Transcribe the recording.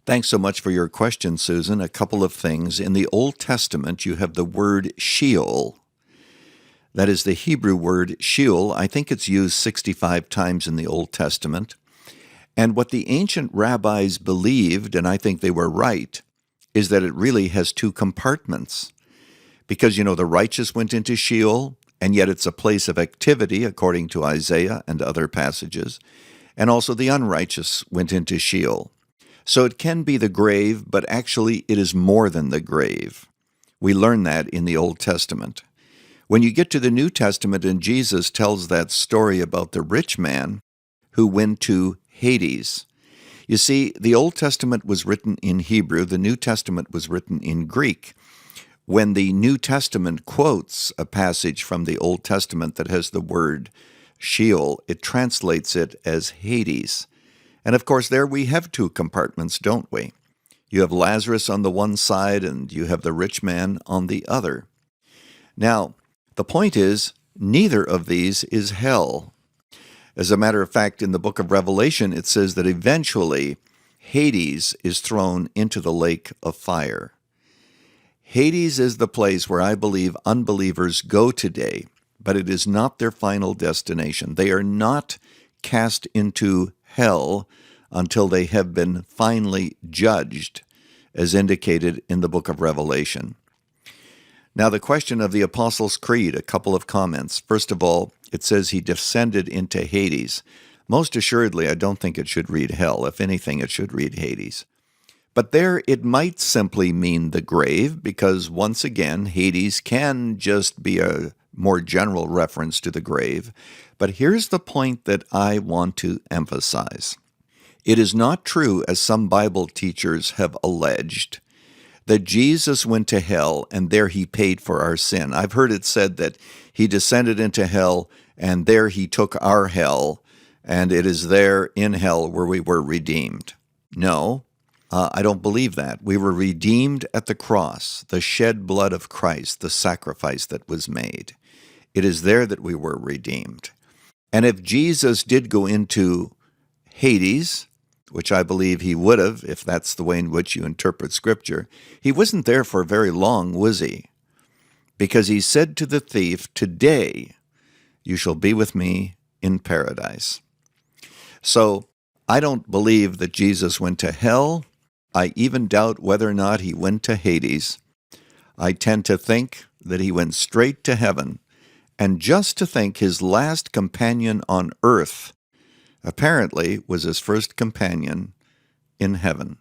Thanks so much for your question, Susan. A couple of things. In the Old Testament, you have the word Sheol. That is the Hebrew word Sheol. I think it's used 65 times in the Old Testament. And what the ancient rabbis believed, and I think they were right, is that it really has two compartments. Because, the righteous went into Sheol, and yet it's a place of activity, according to Isaiah and other passages. And also the unrighteous went into Sheol. So it can be the grave, but actually it is more than the grave. We learn that in the Old Testament. When you get to the New Testament and Jesus tells that story about the rich man who went to Hades. You see, the Old Testament was written in Hebrew, the New Testament was written in Greek. When the New Testament quotes a passage from the Old Testament that has the word Sheol, it translates it as Hades. And of course, there we have two compartments, don't we? You have Lazarus on the one side and you have the rich man on the other. Now, the point is, neither of these is hell. As a matter of fact, in the book of Revelation, it says that eventually Hades is thrown into the lake of fire. Hades is the place where I believe unbelievers go today, but it is not their final destination. They are not cast into hell until they have been finally judged, as indicated in the book of Revelation. Now, the question of the Apostles' Creed, a couple of comments. First of all, it says he descended into Hades. Most assuredly, I don't think it should read hell. If anything, it should read Hades. But there, it might simply mean the grave, because once again, Hades can just be a more general reference to the grave. But here's the point that I want to emphasize. It is not true, as some Bible teachers have alleged, that Jesus went to hell and there he paid for our sin. I've heard it said that he descended into hell and there he took our hell, and it is there in hell where we were redeemed. No, I don't believe that. We were redeemed at the cross, the shed blood of Christ, the sacrifice that was made. It is there that we were redeemed. And if Jesus did go into Hades, which I believe he would have, if that's the way in which you interpret Scripture, he wasn't there for very long, was he? Because he said to the thief, "Today you shall be with me in paradise." So I don't believe that Jesus went to hell. I even doubt whether or not he went to Hades. I tend to think that he went straight to heaven, and just to think his last companion on earth apparently was his first companion in heaven.